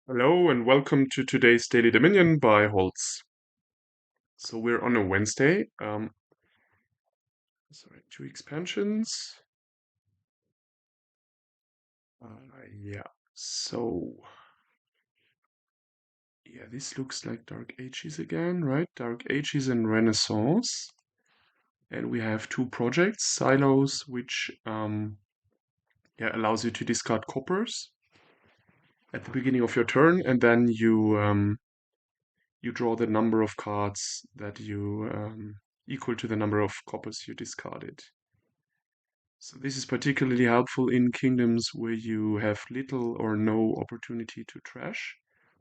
Hello and welcome to today's Daily Dominion by Holtz. So we're on a Wednesday. Sorry, two expansions. Yeah. So yeah, this looks like Dark Ages again, right? Dark Ages and Renaissance, and we have two projects: Silos, which allows you to discard coppers at the beginning of your turn, and then you draw the number of cards that you equal to the number of coppers you discarded. So this is particularly helpful in kingdoms where you have little or no opportunity to trash,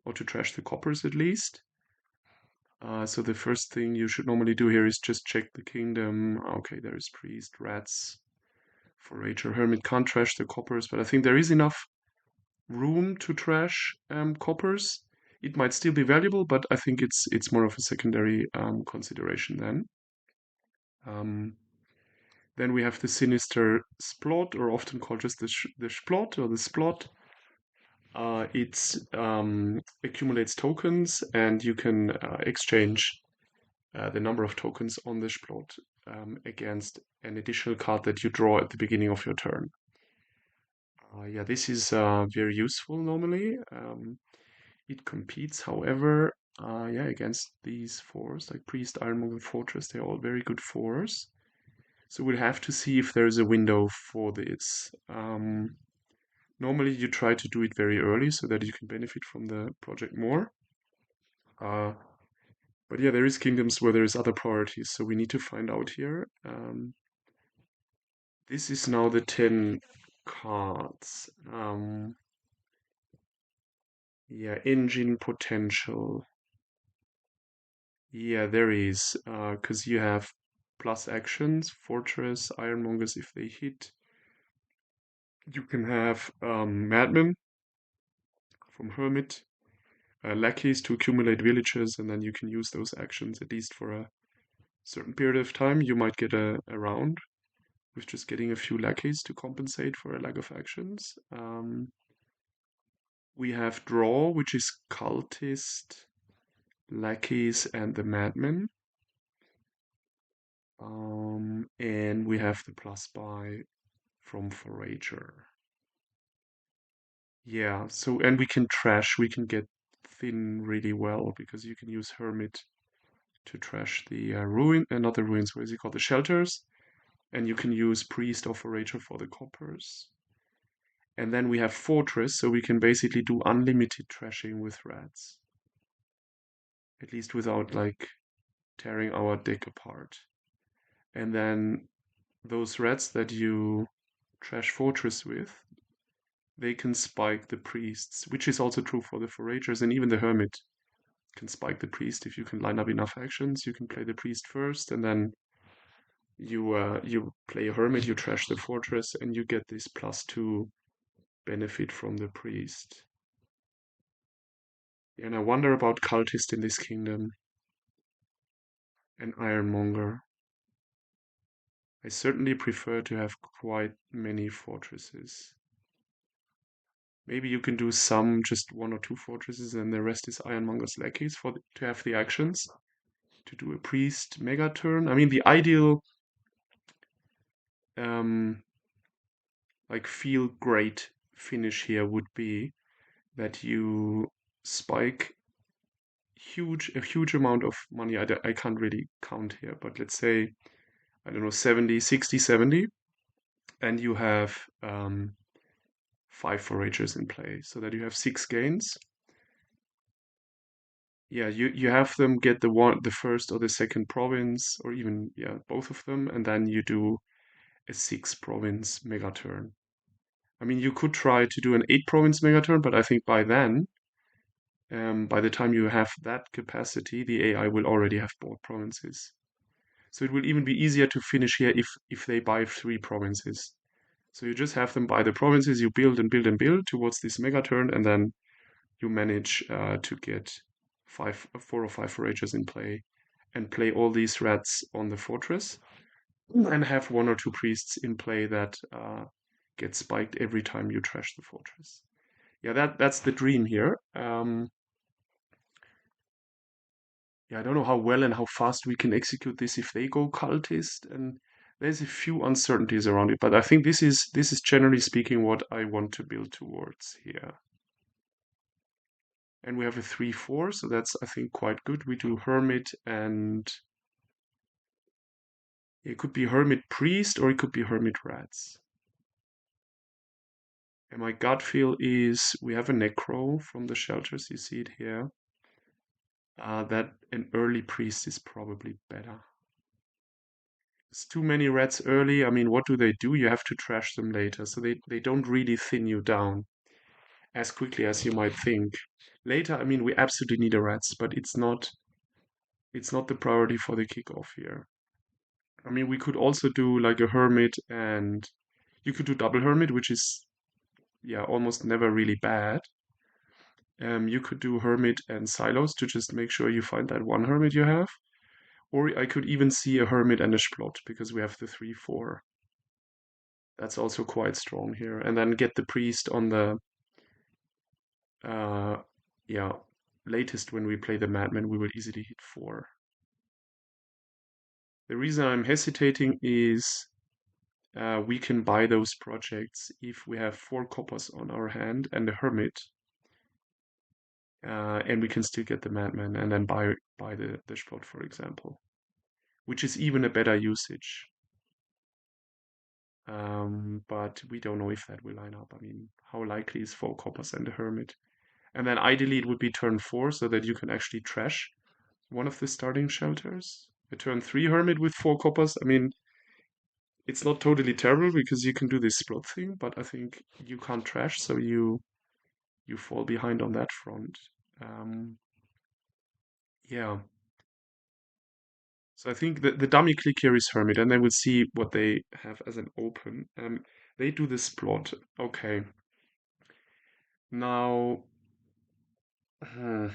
or to trash the coppers at least. So the first thing you should normally do here is just check the kingdom. Okay, there is priest, rats, forager, hermit can't trash the coppers, but I think there is enough room to trash coppers. It might still be valuable, but I think it's more of a secondary consideration then. Um, Then we have the sinister Splot, or often called just the Splot or the Splot. It accumulates tokens, and you can exchange the number of tokens on the Splot against an additional card that you draw at the beginning of your turn. Yeah, this is very useful normally. It competes, however, against these fours, like Priest, Ironmonger, Fortress. They're all very good fours. So we'll have to see if there's a window for this. Normally you try to do it very early so that you can benefit from the project more. Uh, but yeah, there is kingdoms where there's other priorities, so we need to find out here. This is now the 10 cards. Yeah, engine potential. Yeah, there is, because you have plus actions, Fortress, Ironmongers if they hit. You can have Madmen from Hermit, Lackeys to accumulate villages, and then you can use those actions at least for a certain period of time. You might get a round with just getting a few Lackeys to compensate for a lack of actions. We have Draw, which is Cultist, Lackeys, and the Madmen. And we have the plus buy from Forager. Yeah, so, and we can trash, we can get thin really well because you can use Hermit to trash the not the ruins, what is it called? The shelters. And you can use Priest or Forager for the coppers. And then we have Fortress, so we can basically do unlimited trashing with rats. At least without like tearing our deck apart. And then those rats that you trash Fortress with, they can spike the priests, which is also true for the Foragers, and even the Hermit can spike the priest if you can line up enough actions. You can play the priest first, and then you play a hermit, you trash the fortress, and you get this +2 benefit from the priest. And I wonder about cultist in this kingdom and ironmonger. I certainly prefer to have quite many fortresses. Maybe you can do some, just one or two fortresses, and the rest is ironmonger's lackeys to have the actions to do a priest megaturn. I mean, the ideal um, like feel great finish here would be that you spike a huge amount of money. I can't really count here, but let's say, I don't know, 70, 60, 70, and you have 5 foragers in play, so that you have 6 gains. Yeah, you have them get the first or the second province, or even both of them, and then you do a 6 province megaturn. I mean, you could try to do an 8 province megaturn, but I think by then, by the time you have that capacity, the AI will already have bought provinces. So it will even be easier to finish here if they buy 3 provinces. So you just have them buy the provinces, you build and build and build towards this megaturn, and then you manage to get 4 or 5 foragers in play and play all these rats on the fortress, and have 1 or 2 priests in play that get spiked every time you trash the fortress. Yeah, that's the dream here. Yeah, I don't know how well and how fast we can execute this if they go cultist, and there's a few uncertainties around it. But I think this is generally speaking what I want to build towards here. And we have a 3/4, so that's I think quite good. We do Hermit and it could be Hermit Priest or it could be Hermit Rats. And my gut feel is we have a Necro from the shelters, you see it here. That an early Priest is probably better. It's too many rats early. I mean, what do? You have to trash them later, so they don't really thin you down as quickly as you might think. Later, I mean, we absolutely need a rats, but it's not the priority for the kickoff here. I mean, we could also do like a hermit, and you could do double hermit, which is yeah almost never really bad. You could do hermit and silos to just make sure you find that one hermit you have, or I could even see a hermit and a Splot because we have the 3/4. That's also quite strong here. And then get the priest on the uh yeah, latest when we play the madman, we will easily hit 4. The reason I'm hesitating is we can buy those projects if we have 4 coppers on our hand and a hermit, and we can still get the madman and then buy the Splot, for example, which is even a better usage. But we don't know if that will line up. I mean, how likely is 4 coppers and a hermit? And then ideally it would be turn 4 so that you can actually trash one of the starting shelters. A turn 3 hermit with 4 coppers. I mean, it's not totally terrible because you can do this Splot thing, but I think you can't trash, so you fall behind on that front. Um, yeah. So I think the dummy click here is Hermit, and then we'll see what they have as an open. They do the Splot. Okay. Now, hmm,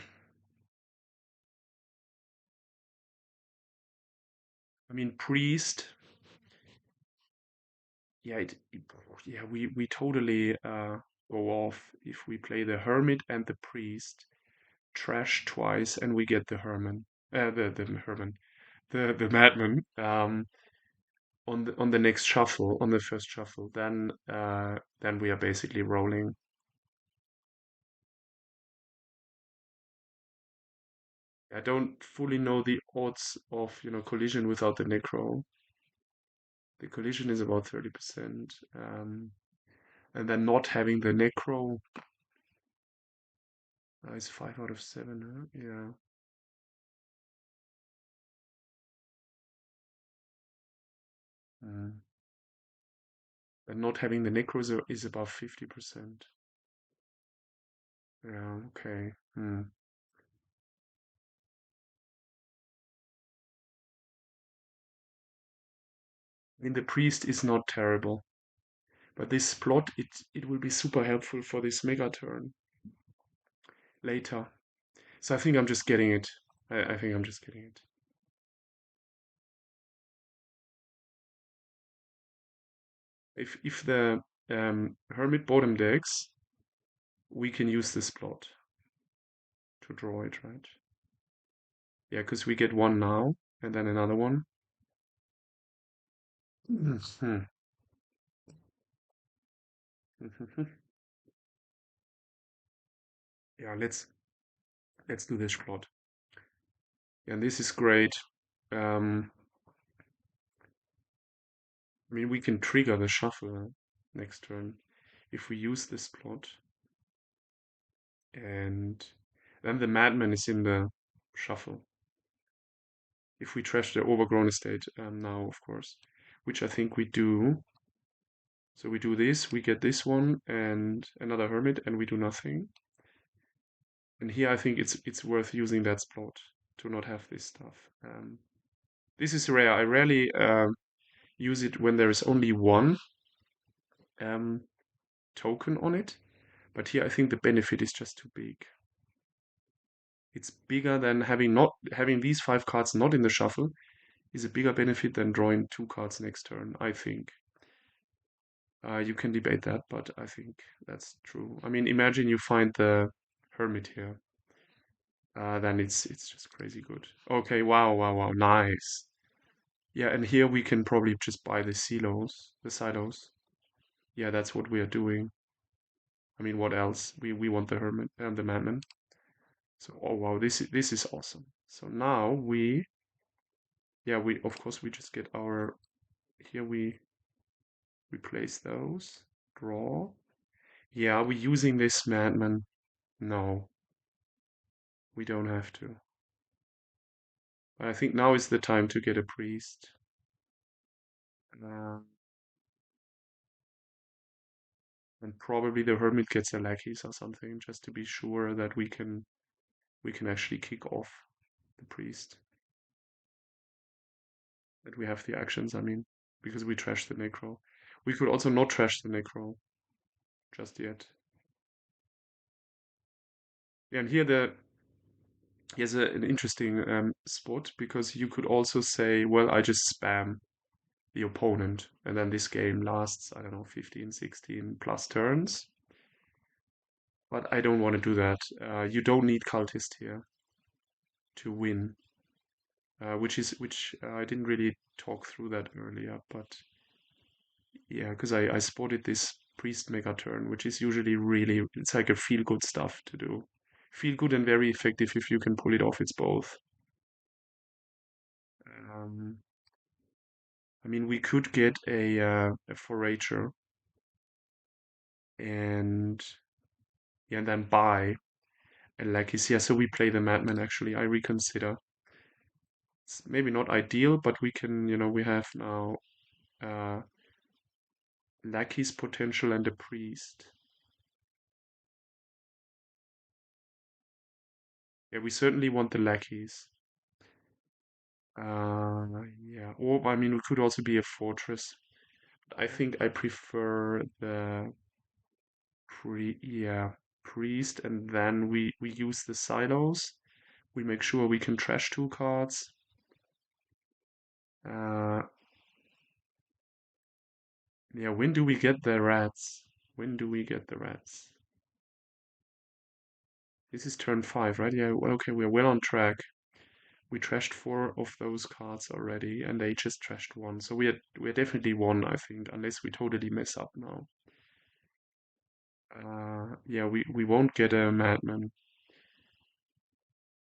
I mean, Priest. Yeah, yeah, we totally go off if we play the Hermit and the Priest, trash twice, and we get the Herman, the Madman, on the next shuffle, on the first shuffle. Then we are basically rolling. I don't fully know the odds of collision without the Necro. The collision is about 30%, and then not having the Necro is 5 out of 7. Huh? Yeah. Mm. And not having the necros is above 50%. Yeah, okay. I mean, the priest is not terrible, but this plot, it will be super helpful for this megaturn later. So I think I'm just getting it. I think I'm just getting it. If the hermit bottom decks, we can use this plot to draw it, right? Yeah, because we get one now and then another one. Hmm. Yeah, let's do this plot. And this is great. Um, I mean, we can trigger the shuffle next turn if we use this plot. And then the madman is in the shuffle. If we trash the overgrown estate now, of course, which I think we do. So we do this, we get this one and another hermit, and we do nothing. And here I think it's worth using that Splot to not have this stuff. This is rare. I rarely use it when there is only one um, token on it. But here I think the benefit is just too big. It's bigger than having these 5 cards not in the shuffle is a bigger benefit than drawing 2 cards next turn, I think. You can debate that, but I think that's true. I mean, imagine you find the Hermit here. Then it's just crazy good. Okay, wow, wow, wow, nice. Yeah, and here we can probably just buy the silos. Yeah, that's what we are doing. I mean, what else? We want the Hermit and the Madman. So, oh wow, this is awesome. So now yeah, we of course we just get our here we replace those. Draw. Yeah, are we using this Madman? No, we don't have to. But I think now is the time to get a priest. Uh, and probably the Hermit gets a Lackeys or something, just to be sure that we can actually kick off the priest. That we have the actions, I mean, because we trashed the Necro. We could also not trash the Necro just yet. Yeah, and here's an interesting spot because you could also say, well, I just spam the opponent, and then this game lasts, I don't know, 15, 16 plus turns. But I don't want to do that. You don't need cultist here to win, which I didn't really talk through that earlier, but yeah, because I spotted this priest megaturn, which is usually really it's like a feel good stuff to do. Feel good and very effective if you can pull it off. It's both. Um, I mean, we could get a forager and yeah, and then buy a Lackeys. Yeah, so we play the madman. Actually, I reconsider. It's maybe not ideal, but we can, we have now uh, Lackeys potential and a priest. Yeah, we certainly want the Lackeys. Yeah, or I mean, we could also be a fortress. I think I prefer the yeah, priest, and then we use the silos. We make sure we can trash 2 cards. Uh, yeah, when do we get the rats? When do we get the rats? This is turn 5, right? Yeah, well, okay, we're well on track. We trashed 4 of those cards already, and they just trashed 1. So we're definitely 1, I think, unless we totally mess up now. Yeah, we won't get a madman.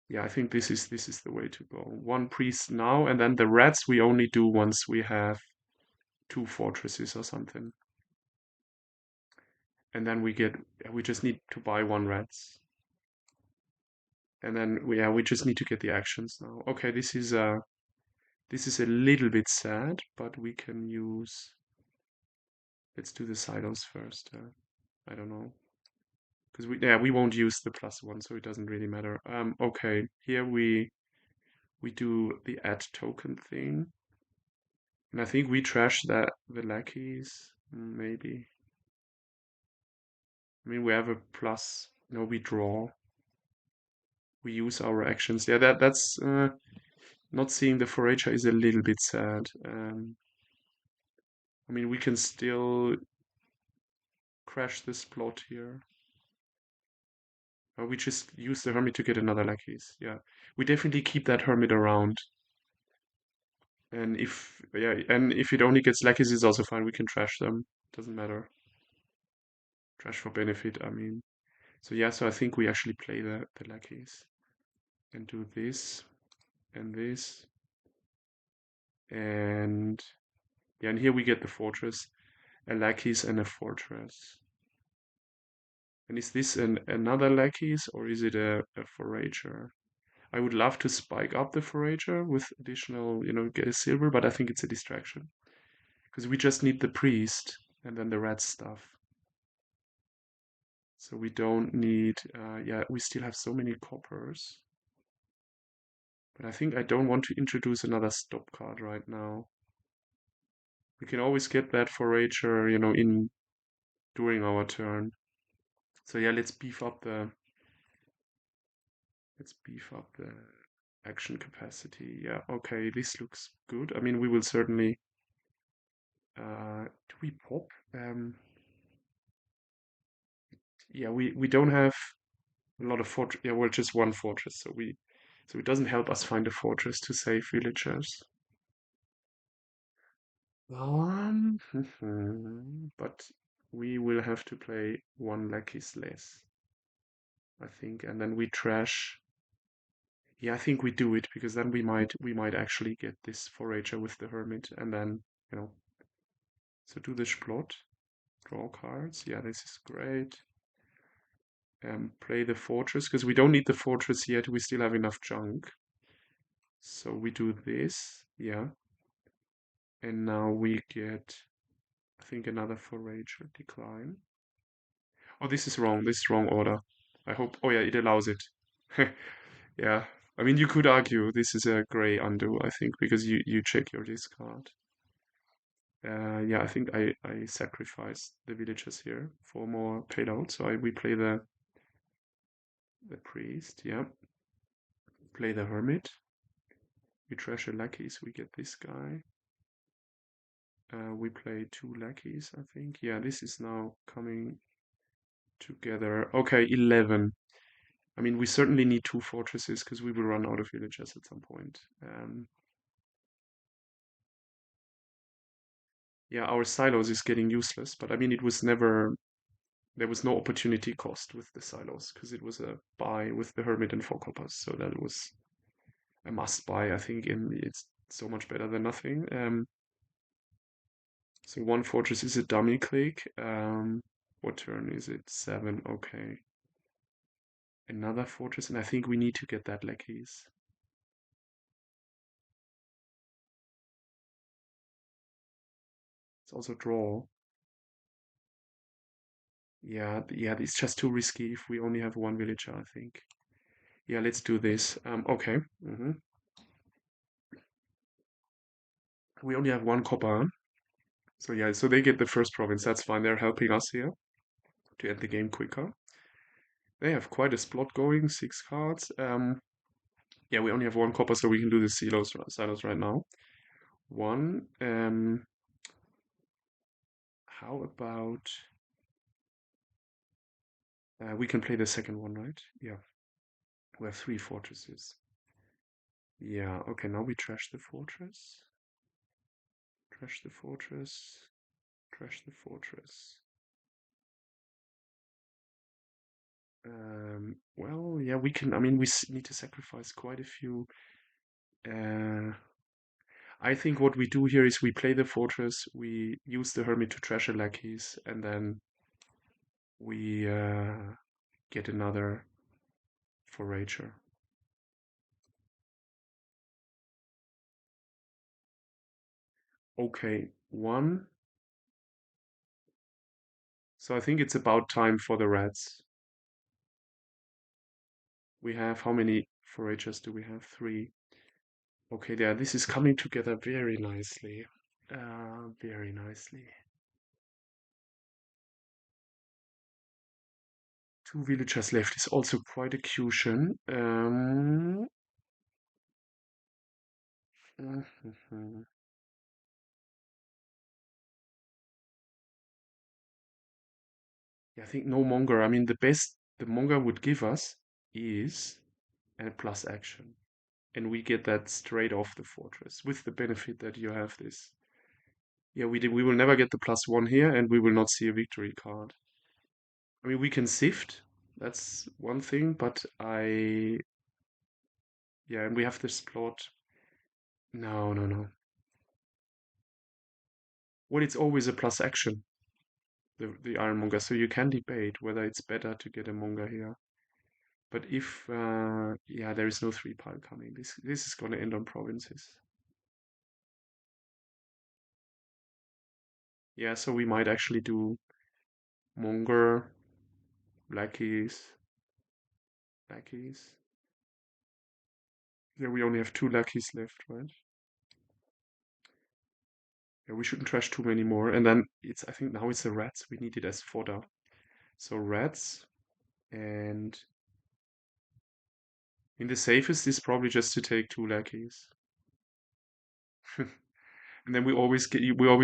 Yeah, I think this is the way to go. 1 priest now, and then the rats we only do once we have 2 fortresses or something. And then we just need to buy 1 rats. And then we just need to get the actions now. Okay, this is a little bit sad, but we can use. Let's do the silos first. I don't know. Because we won't use the +1, so it doesn't really matter. Okay, here we do the add token thing. And I think we trash the Lackeys, maybe. I mean, we have a plus. No, we draw. We use our actions. Yeah, that's not seeing the Forager is a little bit sad. I mean, we can still crash the Splot here. We just use the Hermit to get another Lackeys. Yeah, we definitely keep that Hermit around. And if it only gets Lackeys, it's also fine. We can trash them. Doesn't matter. Trash for benefit, I mean. So yeah, so I think we actually play the Lackeys and do this and this. And yeah, and here we get the fortress, a Lackeys and a fortress. And is this another Lackeys or is it a Forager? I would love to spike up the Forager with additional, get a silver, but I think it's a distraction. Because we just need the priest and then the rat stuff. So we don't need, yeah, we still have so many coppers. But I think I don't want to introduce another stop card right now. We can always get that Forager, in during our turn. So yeah, let's beef up the action capacity. Yeah, okay, this looks good. I mean, we will certainly Do we pop? Yeah, we don't have a lot of fortress. Yeah, well, just one fortress, so it doesn't help us find a fortress to save villagers. But we will have to play one Lackeys less, I think, and then we trash. Yeah, I think we do it because then we might actually get this Forager with the Hermit, and then you know. So do the Splot, draw cards. Yeah, this is great. Play the fortress because we don't need the fortress yet. We still have enough junk. So we do this, yeah, and now we get, I think, another Forager decline. Oh, this is wrong. This is wrong order. I hope. Oh yeah, it allows it. Yeah. I mean, you could argue this is a gray undo, I think, because you check your discard. Yeah, I think I sacrifice the villagers here for more payload. So we play the priest. Yeah, play the hermit. We trash a Lackeys. We get this guy. We play two Lackeys, I think. Yeah, this is now coming together. Okay, 11. I mean, we certainly need two fortresses because we will run out of villagers at some point. Yeah, our silos is getting useless, but I mean, it was never, there was no opportunity cost with the silos because it was a buy with the Hermit and 4 coppers, so that was a must buy. I think it's so much better than nothing. So one fortress is a dummy click. What turn is it? 7. Okay. Another fortress, and I think we need to get that Lackeys. It's also draw. Yeah, it's just too risky if we only have one villager, I think. Yeah, let's do this. Okay. We only have 1 copper. So yeah, so they get the first province. That's fine. They're helping us here to end the game quicker. They have quite a Splot going, 6 cards. Yeah, we only have 1 copper, so we can do the silos right now. One. How about we can play the second one, right? Yeah, we have 3 fortresses. Yeah, okay, now we trash the fortress. Trash the fortress. Trash the fortress. Well, yeah, we can. I mean, we need to sacrifice quite a few. Uh, I think what we do here is we play the fortress, we use the hermit to trash a Lackeys, and then we get another Forager. Okay, one. So I think it's about time for the rats. We have how many Foragers do we have? 3. Okay, yeah, this is coming together very nicely. Very nicely. 2 villagers left is also quite a cushion. Mhm. Yeah, I think no Monger. I mean, the best the Monger would give us is a plus action. And we get that straight off the fortress with the benefit that you have this. Yeah, we will never get the +1 here, and we will not see a victory card. I mean, we can sift. That's one thing, but yeah, and we have this plot. No, no, no. Well, it's always a plus action, the Ironmonger, so you can debate whether it's better to get a Monger here. But if, yeah, there is no 3 pile coming. This is going to end on provinces. Yeah, so we might actually do Monger, Lackeys, Lackeys. Yeah, we only have 2 Lackeys left, right? Yeah, we shouldn't trash too many more. And then I think now it's the rats. We need it as fodder. So rats, and in the safest is probably just to take 2 Lackeys. And then we always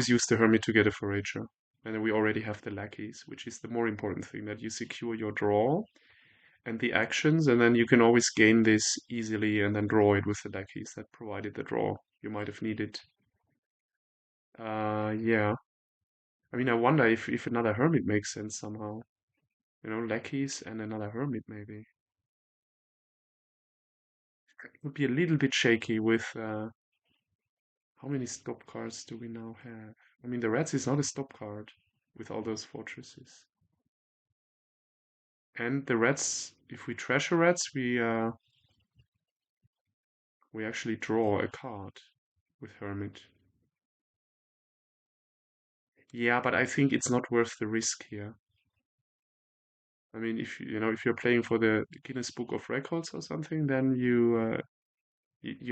use the Hermit to get a Forager. And then we already have the Lackeys, which is the more important thing, that you secure your draw and the actions, and then you can always gain this easily and then draw it with the Lackeys that provided the draw you might have needed. Yeah. I mean, I wonder if another Hermit makes sense somehow. Lackeys and another Hermit maybe. It would be a little bit shaky with how many stop cards do we now have? I mean, the Reds is not a stop card with all those fortresses. And the Reds, if we trash a Reds, we actually draw a card with Hermit. Yeah, but I think it's not worth the risk here. I mean, if you're playing for the Guinness Book of Records or something, then you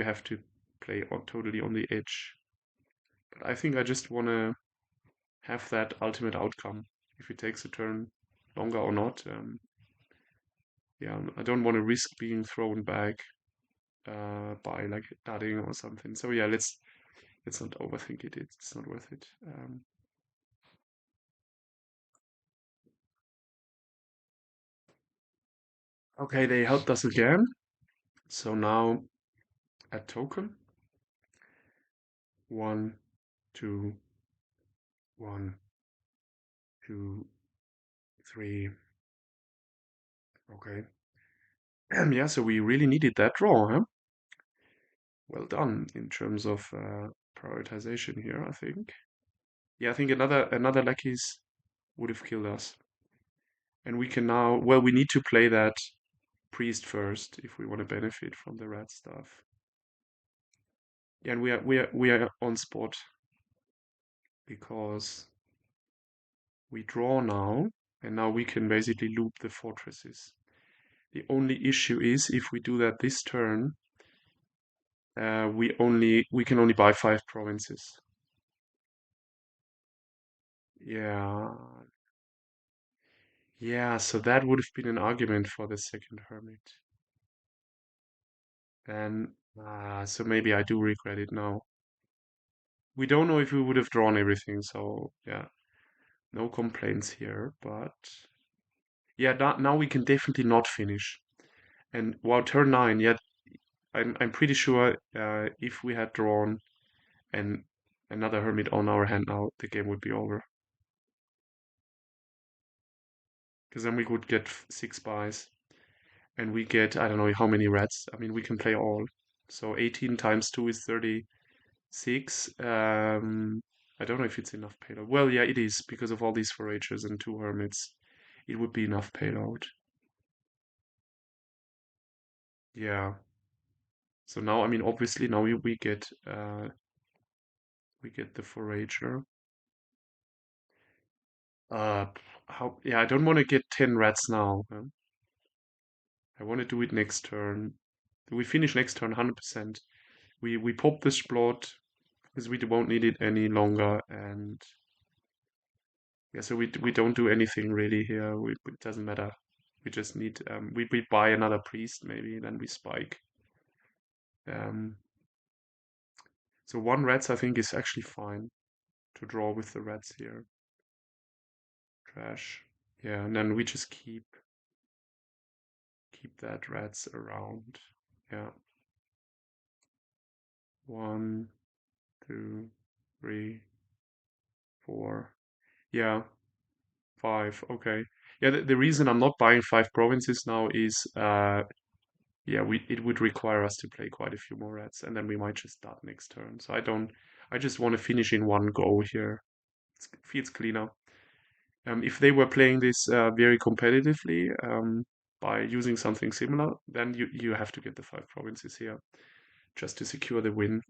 have to play totally on the edge. But I think I just want to have that ultimate outcome. If it takes a turn longer or not, yeah, I don't want to risk being thrown back by like dudding or something. So yeah, let's not overthink it. It's not worth it. Okay, they helped us again. So now a token. 1, 2, 1, 2, 3. Okay. Yeah, so we really needed that draw, huh? Well done in terms of prioritization here, I think. Yeah, I think another Lackeys would have killed us. And we can now, well, we need to play that priest first if we want to benefit from the red stuff. Yeah, and we are on spot because we draw now, and now we can basically loop the fortresses. The only issue is if we do that this turn, we can only buy 5 provinces. Yeah, yeah. So that would have been an argument for the second hermit. Then, so maybe I do regret it now. We don't know if we would have drawn everything, so yeah, no complaints here. But yeah, now we can definitely not finish. And while turn 9, yeah, I'm pretty sure if we had drawn and another hermit on our hand now, the game would be over. Because then we would get 6 buys, and we get, I don't know how many reds. I mean, we can play all. So 18 times 2 is 36. I don't know if it's enough payload. Well, yeah, it is, because of all these foragers and 2 hermits. It would be enough payload. Yeah. So now, I mean, obviously now we get the forager. Uh, yeah, I don't want to get 10 rats now. I want to do it next turn. We finish next turn 100%. We pop the Splot because we won't need it any longer, and yeah, so we don't do anything really here. It doesn't matter. We just need we buy another priest maybe, then we spike. Um, so 1 rats I think is actually fine to draw with the rats here. Trash. Yeah, and then we just keep that rats around. Yeah. 1, 2, 3, 4. Yeah, 5. Okay. Yeah, the reason I'm not buying 5 provinces now is yeah, it would require us to play quite a few more rats, and then we might just start next turn. So I just want to finish in one go here. It feels cleaner. If they were playing this very competitively, by using something similar, then you have to get the 5 provinces here just to secure the win.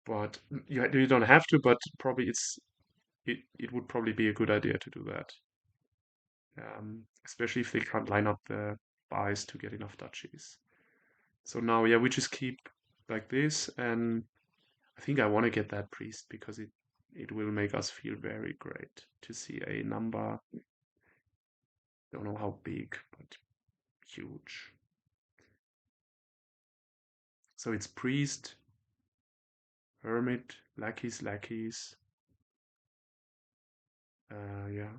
But you don't have to, but probably it would probably be a good idea to do that. Especially if they can't line up the buys to get enough duchies. So now, yeah, we just keep like this, and I think I want to get that priest because it will make us feel very great to see a number. Don't know how big, but huge. So it's priest, Hermit, Lackeys. Yeah,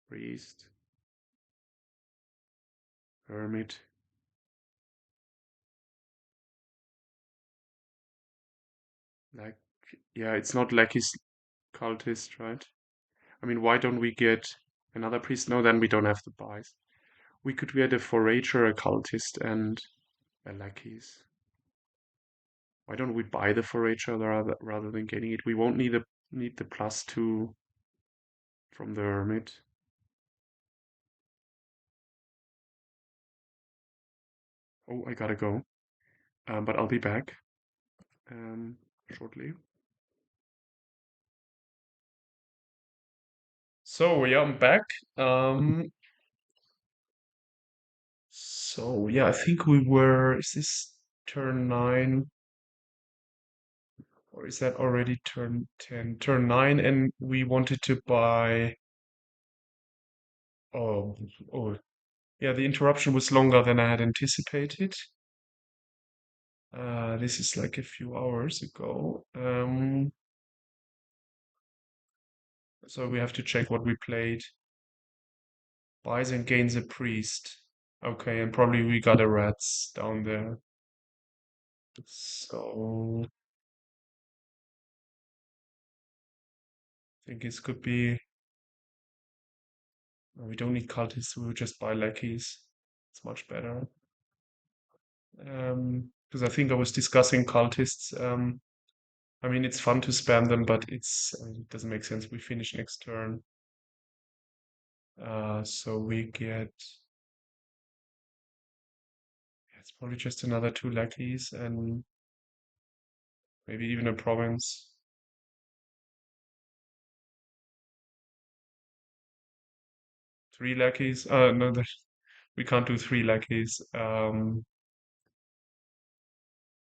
Priest, Hermit. Like, yeah, it's not Lackey's cultist, right? I mean, why don't we get another priest? No, then we don't have the buys. We could get a Forager, a cultist, and a Lackeys. Why don't we buy the Forager rather than getting it? We won't need the +2 from the Hermit. Oh, I gotta go. But I'll be back shortly. So yeah, I'm back. So yeah, I think we were. Is this turn 9? Or is that already turn 10? Turn 9, and we wanted to buy. Oh, oh, yeah, the interruption was longer than I had anticipated. This is like a few hours ago. So we have to check what we played. Buys and gains a priest. Okay, and probably we got a rats down there. So I think this could be. We don't need cultists, we will just buy lackeys. It's much better. Because I think I was discussing cultists. I mean, it's fun to spam them, but it doesn't make sense. We finish next turn. So we get. It's probably just another 2 lackeys and maybe even a province. 3 lackeys. No, we can't do 3 lackeys.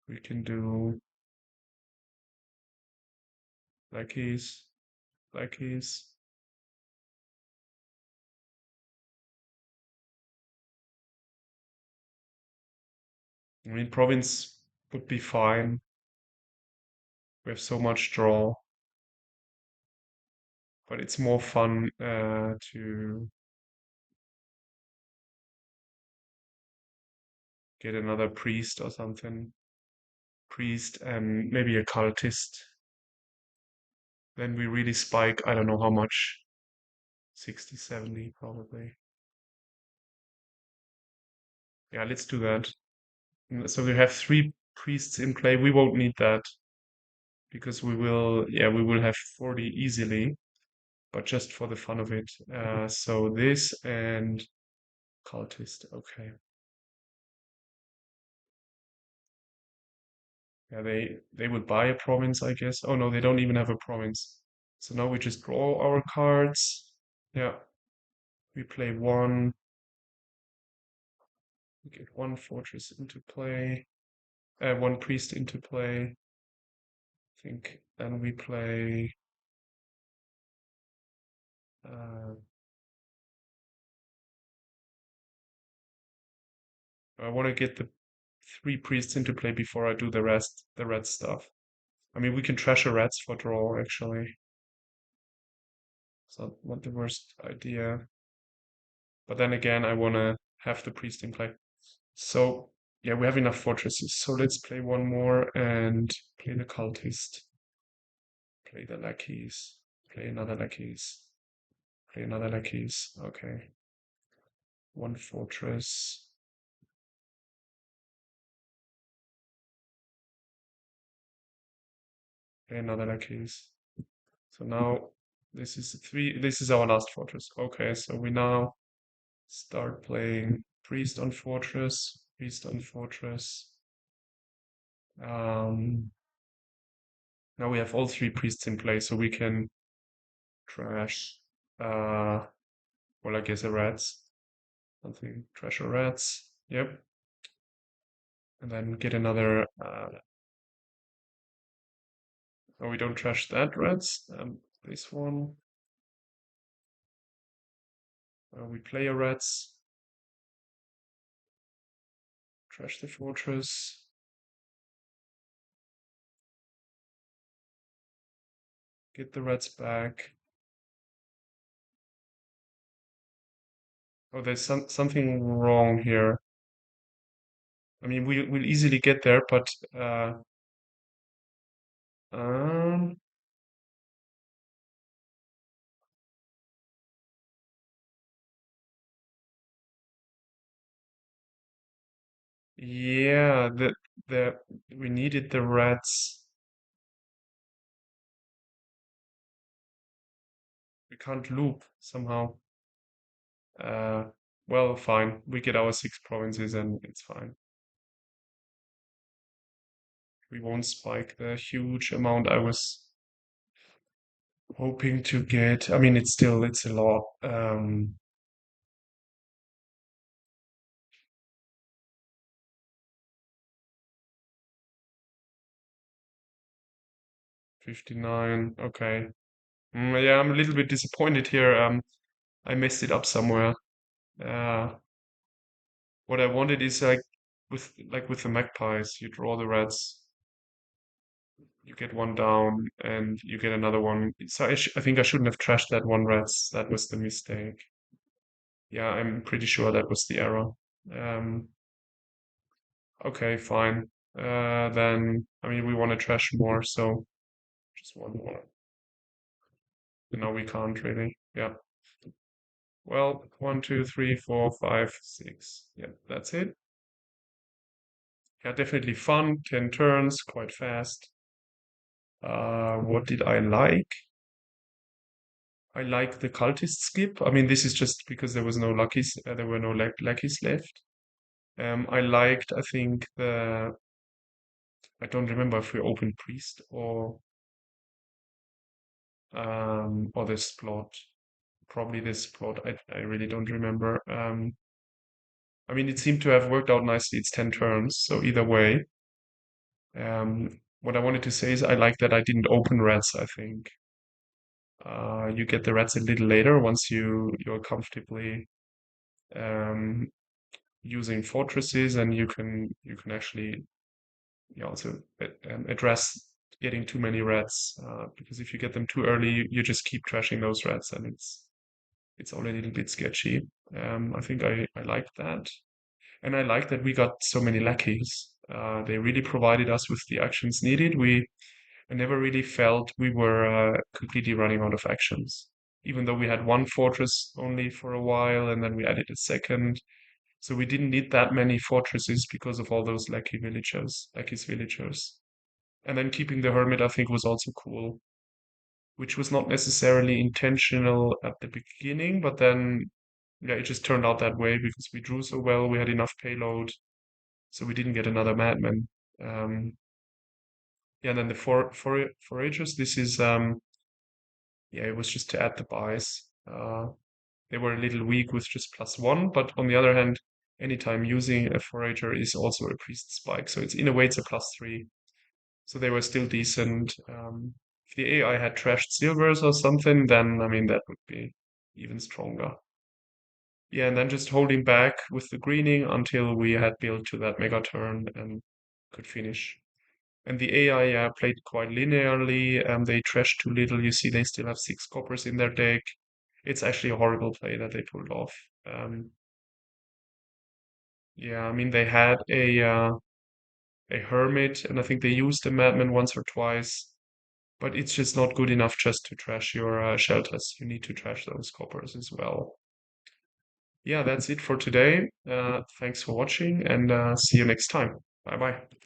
We can do lackeys, lackeys. I mean, province would be fine. We have so much draw, but it's more fun to get another priest or something. Priest and maybe a cultist. Then we really spike, I don't know how much. 60, 70 probably. Yeah, let's do that. So we have 3 priests in play. We won't need that because we will have 40 easily, but just for the fun of it. So this and cultist. Okay. Yeah, they would buy a province, I guess. Oh no, they don't even have a province. So now we just draw our cards. Yeah, we play one. We get one fortress into play. One priest into play. I think then we play. Uh, I want to get the 3 priests into play before I do the red stuff. I mean, we can trash a rats for draw, actually. It's not the worst idea. But then again, I want to have the priest in play. So, yeah, we have enough fortresses. So let's play one more and play the cultist. Play the lackeys. Play another lackeys. Play another lackeys. Okay. One fortress. Play another lackeys. So now this is our last fortress. Okay, so we now start playing priest on fortress, priest on fortress. Now we have all 3 priests in play, so we can trash well, I guess a rats. Something trash or rats. Yep. And then get another oh, we don't trash that rats. This one. We play a rats. Trash the fortress. Get the rats back. Oh, there's something wrong here. I mean, we'll easily get there, but um, yeah, the we needed the rats. We can't loop somehow. Uh, well, fine. We get our 6 provinces and it's fine. We won't spike the huge amount I was hoping to get. I mean, it's a lot. 59. Okay. Yeah, I'm a little bit disappointed here. I messed it up somewhere. Uh, what I wanted is like with the magpies, you draw the rats, you get one down, and you get another one. So I think I shouldn't have trashed that one rats. That was the mistake. Yeah, I'm pretty sure that was the error. Um, okay, fine. Then I mean we want to trash more, so just one more. No, we can't really. Yeah. Well, one, two, three, four, five, six. Yeah, that's it. Yeah, definitely fun. 10 turns, quite fast. What did I like? I like the cultist skip. I mean, this is just because there was no Luckies, there were no Lackeys left. I liked, I think, I don't remember if we opened priest or the Splot. Probably this Splot. I really don't remember. I mean, it seemed to have worked out nicely. It's 10 turns, so either way. What I wanted to say is I like that I didn't open rats, I think. You get the rats a little later once you're comfortably um, using fortresses, and you can actually also address getting too many rats because if you get them too early, you just keep trashing those rats, and it's already a little bit sketchy. I think I like that, and I like that we got so many lackeys. They really provided us with the actions needed. I never really felt we were completely running out of actions, even though we had one fortress only for a while, and then we added a second. So we didn't need that many fortresses because of all those Lackeys villagers. And then keeping the Hermit, I think, was also cool, which was not necessarily intentional at the beginning, but then, yeah, it just turned out that way because we drew so well, we had enough payload, so we didn't get another madman. Um, yeah, and then the Foragers, this is yeah, it was just to add the buys. They were a little weak with just +1, but on the other hand, anytime using a Forager is also a priest spike, so it's in a way it's a +3. So they were still decent. If the AI had trashed silvers or something, then I mean that would be even stronger. Yeah, and then just holding back with the greening until we had built to that megaturn and could finish. And the AI played quite linearly. They trashed too little. You see, they still have 6 coppers in their deck. It's actually a horrible play that they pulled off. Yeah, I mean they had a hermit, and I think they used a madman once or twice, but it's just not good enough just to trash your shelters. You need to trash those coppers as well. Yeah, that's it for today. Thanks for watching, and see you next time. Bye bye.